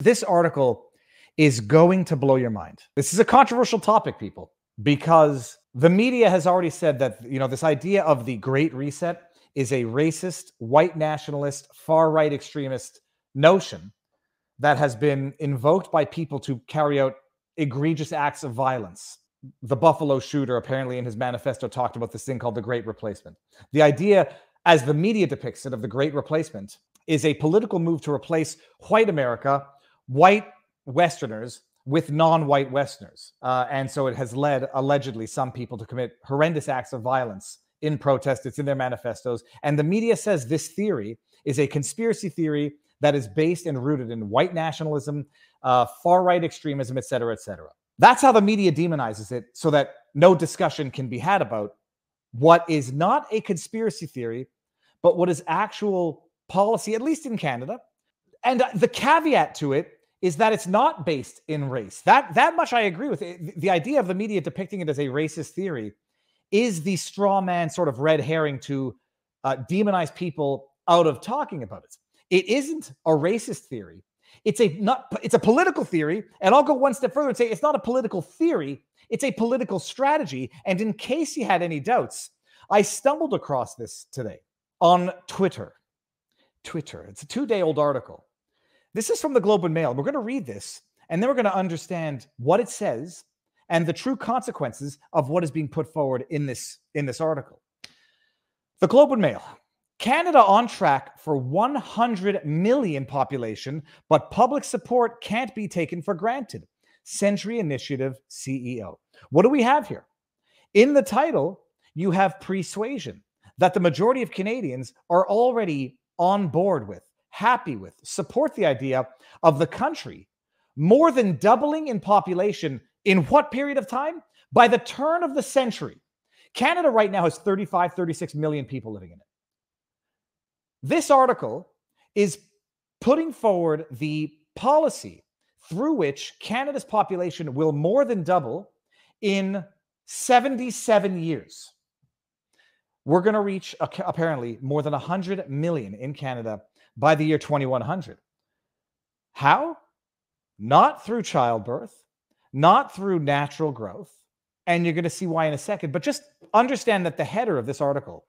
This article is going to blow your mind. This is a controversial topic, people, because the media has already said that, this idea of the Great Reset is a racist, white nationalist, far-right extremist notion that has been invoked by people to carry out egregious acts of violence. The Buffalo shooter, apparently in his manifesto, talked about this thing called the Great Replacement. The idea, as the media depicts it, of the Great Replacement is a political move to replace white America, white Westerners, with non-white Westerners. And so it has led, allegedly, some people to commit horrendous acts of violence in protest. It's in their manifestos. And the media says this theory is a conspiracy theory that is based and rooted in white nationalism, far-right extremism, et cetera, et cetera. That's how the media demonizes it, so that no discussion can be had about what is not a conspiracy theory, but what is actual policy, at least in Canada. And the caveat to it is that it's not based in race. That much I agree with. The idea of the media depicting it as a racist theory is the straw man sort of red herring to demonize people out of talking about it. It isn't a racist theory. It's a political theory, and I'll go one step further and say it's not a political theory, it's a political strategy. And in case you had any doubts, I stumbled across this today on Twitter. It's a 2-day-old article. This is from the Globe and Mail. We're going to read this, and then we're going to understand what it says and the true consequences of what is being put forward in this article. The Globe and Mail. Canada on track for 100 million population, but public support can't be taken for granted. Century Initiative CEO. What do we have here? In the title, you have persuasion that the majority of Canadians are already on board with, happy with, support the idea of the country more than doubling in population in what period of time? By the turn of the century. Canada right now has 35, 36 million people living in it. This article is putting forward the policy through which Canada's population will more than double in 77 years. We're going to reach, apparently, more than 100 million in Canada by the year 2100. How? Not through childbirth, not through natural growth, and you're going to see why in a second, but just understand that the header of this article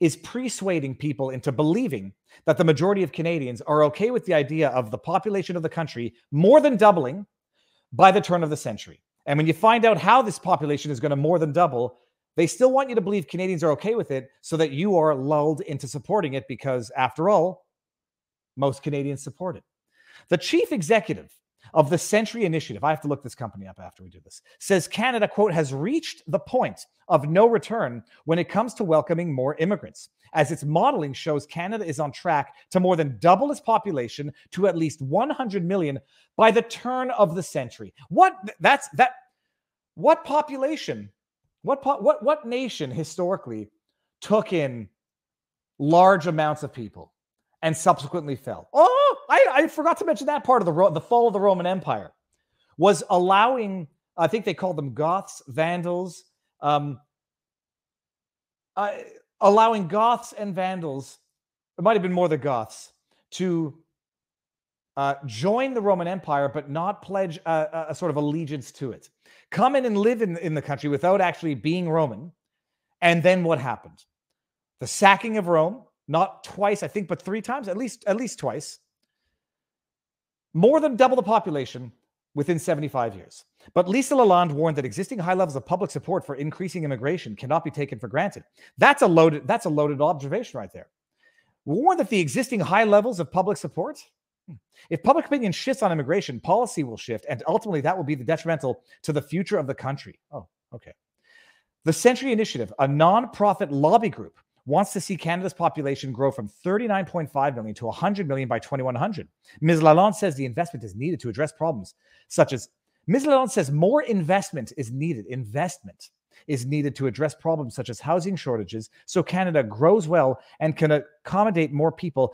is persuading people into believing that the majority of Canadians are okay with the idea of the population of the country more than doubling by the turn of the century. And when you find out how this population is going to more than double, they still want you to believe Canadians are okay with it so that you are lulled into supporting it because, after all, most Canadians support it. The chief executive of the Century Initiative, I have to look this company up after we do this, says Canada, quote, has reached the point of no return when it comes to welcoming more immigrants, as its modeling shows Canada is on track to more than double its population to at least 100 million by the turn of the century. What population, what nation historically took in large amounts of people and subsequently fell? Oh, I forgot to mention that part of the fall of the Roman Empire was allowing, I think they called them Goths, Vandals, allowing Goths and Vandals, it might have been more the Goths, to join the Roman Empire but not pledge a sort of allegiance to it. Come in and live in the country without actually being Roman. And then what happened? The sacking of Rome, not twice, I think, but 3 times, at least twice. More than double the population within 75 years. But Lisa Lalonde warned that existing high levels of public support for increasing immigration cannot be taken for granted. That's a loaded observation right there. Warned that the existing high levels of public support, if public opinion shifts on immigration, policy will shift, and ultimately that will be detrimental to the future of the country. Oh, okay. The Century Initiative, a non-profit lobby group, wants to see Canada's population grow from 39.5 million to 100 million by 2100. Ms. Lalonde says the investment is needed to address problems such as, Ms. Lalonde says more investment is needed. Investment is needed to address problems such as housing shortages so Canada grows well and can accommodate more people.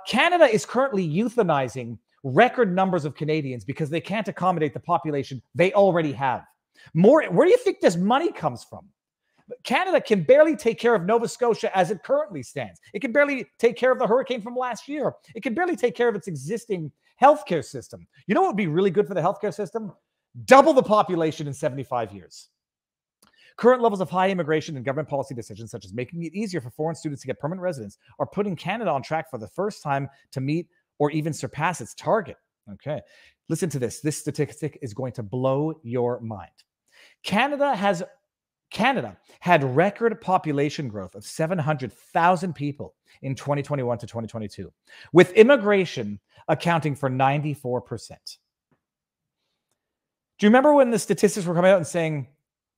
Canada is currently euthanizing record numbers of Canadians because they can't accommodate the population they already have. Where do you think this money comes from? Canada can barely take care of Nova Scotia as it currently stands. It can barely take care of the hurricane from last year. It can barely take care of its existing healthcare system. You know what would be really good for the healthcare system? Double the population in 75 years. Current levels of high immigration and government policy decisions, such as making it easier for foreign students to get permanent residence, are putting Canada on track for the first time to meet or even surpass its target. Okay, listen to this. This statistic is going to blow your mind. Canada had record population growth of 700,000 people in 2021 to 2022, with immigration accounting for 94%. Do you remember when the statistics were coming out and saying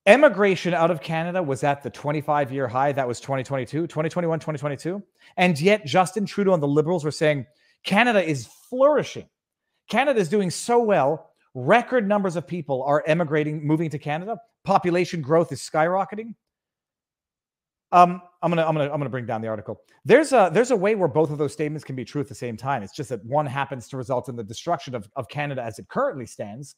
immigration out of Canada was at the 25-year high? That was 2021, 2022. And yet Justin Trudeau and the Liberals were saying Canada is flourishing. Canada is doing so well. Record numbers of people are emigrating, moving to Canada. Population growth is skyrocketing. I'm gonna bring down the article. There's a way where both of those statements can be true at the same time. It's just that one happens to result in the destruction of Canada as it currently stands.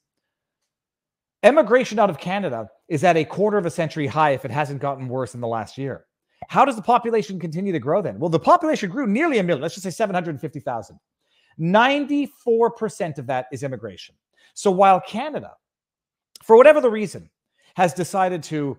Emigration out of Canada is at a quarter of a century high if it hasn't gotten worse in the last year. How does the population continue to grow then? Well, the population grew nearly a million. Let's just say 750,000. 94% of that is immigration. So while Canada, for whatever the reason, has decided to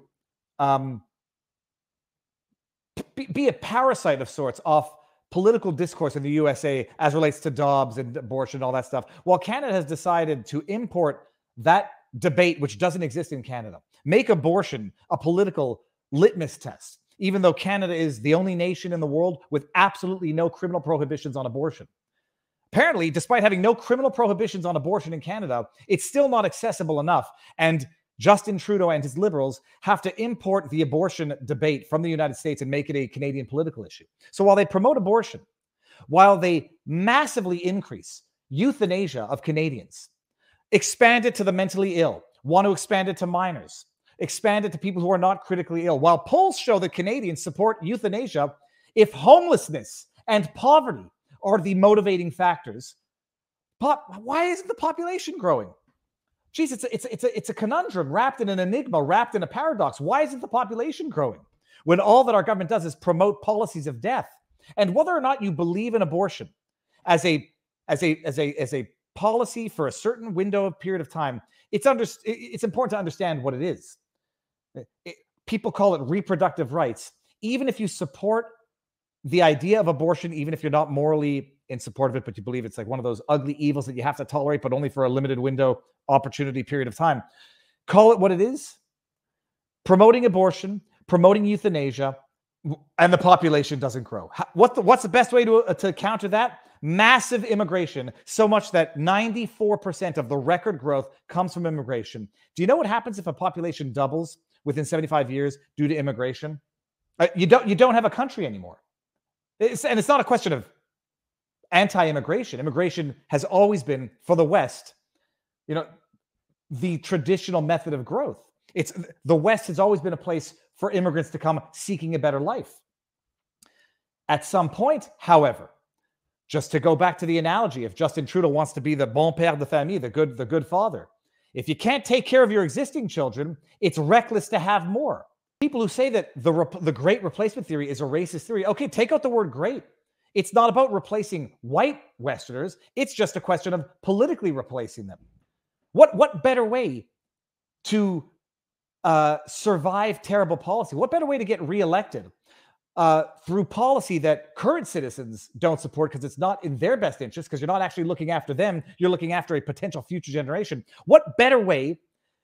be a parasite of sorts off political discourse in the USA as relates to Dobbs and abortion and all that stuff, while Canada has decided to import that debate, which doesn't exist in Canada, make abortion a political litmus test, even though Canada is the only nation in the world with absolutely no criminal prohibitions on abortion. Apparently, despite having no criminal prohibitions on abortion in Canada, it's still not accessible enough. And Justin Trudeau and his Liberals have to import the abortion debate from the United States and make it a Canadian political issue. So while they promote abortion, while they massively increase euthanasia of Canadians, expand it to the mentally ill, want to expand it to minors, expand it to people who are not critically ill, while polls show that Canadians support euthanasia if homelessness and poverty are the motivating factors. Why isn't the population growing? Geez, it's a conundrum wrapped in an enigma, wrapped in a paradox. Why isn't the population growing when all that our government does is promote policies of death? And whether or not you believe in abortion as a policy for a certain window of period of time, it's important to understand what it is. People call it reproductive rights. Even if you support the idea of abortion, even if you're not morally in support of it, but you believe it's like one of those ugly evils that you have to tolerate, but only for a limited window opportunity period of time, call it what it is. Promoting abortion, promoting euthanasia, and the population doesn't grow. What's the best way to counter that? Massive immigration, so much that 94% of the record growth comes from immigration. Do you know what happens if a population doubles within 75 years due to immigration? You don't have a country anymore. And it's not a question of anti-immigration. Immigration has always been, for the West, the traditional method of growth. The West has always been a place for immigrants to come seeking a better life. At some point, however, just to go back to the analogy, if Justin Trudeau wants to be the bon père de famille, the good father, if you can't take care of your existing children, it's reckless to have more. People who say that the great replacement theory is a racist theory, okay, take out the word great. It's not about replacing white Westerners. It's just a question of politically replacing them. What better way to survive terrible policy? What better way to get reelected through policy that current citizens don't support because it's not in their best interest, because you're not actually looking after them, you're looking after a potential future generation. What better way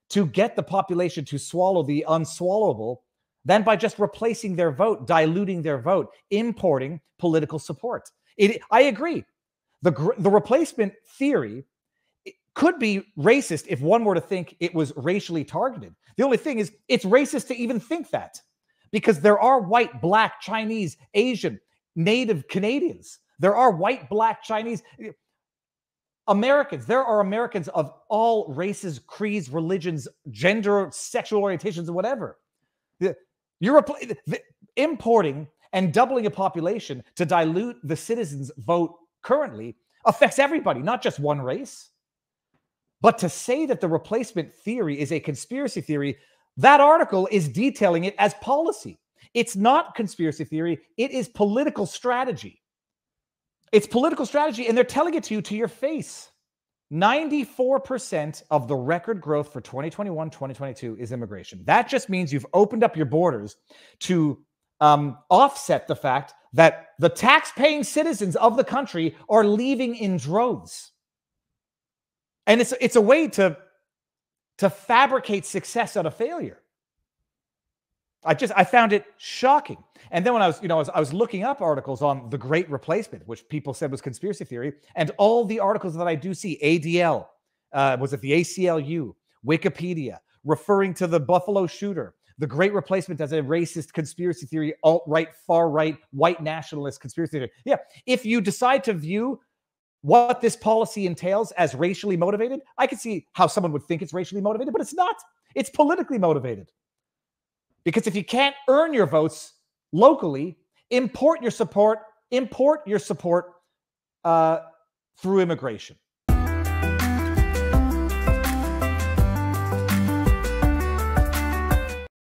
to get the population to swallow the unswallowable than by just replacing their vote, diluting their vote, importing political support? I agree. The replacement theory could be racist if one were to think it was racially targeted. The only thing is, it's racist to even think that, because there are white, black, Chinese, Asian, Native Canadians. There are white, black, Chinese Americans. There are Americans of all races, creeds, religions, gender, sexual orientations, and whatever. You're importing and doubling a population to dilute the citizens' vote currently affects everybody, not just one race. But to say that the replacement theory is a conspiracy theory That article is detailing it as policy. It's not conspiracy theory. It is political strategy. It's political strategy, and they're telling it to you to your face. 94% of the record growth for 2021, 2022 is immigration. That just means you've opened up your borders to offset the fact that the tax-paying citizens of the country are leaving in droves. And it's a way to fabricate success out of failure. I found it shocking. And then when I was looking up articles on the Great Replacement, which people said was conspiracy theory, and all the articles that I do see, ADL, was it the ACLU, Wikipedia, referring to the Buffalo shooter, the Great Replacement as a racist conspiracy theory, alt-right, far-right, white nationalist conspiracy theory. Yeah, if you decide to view what this policy entails as racially motivated, I can see how someone would think it's racially motivated, but it's not. It's politically motivated. Because if you can't earn your votes locally, import your support through immigration.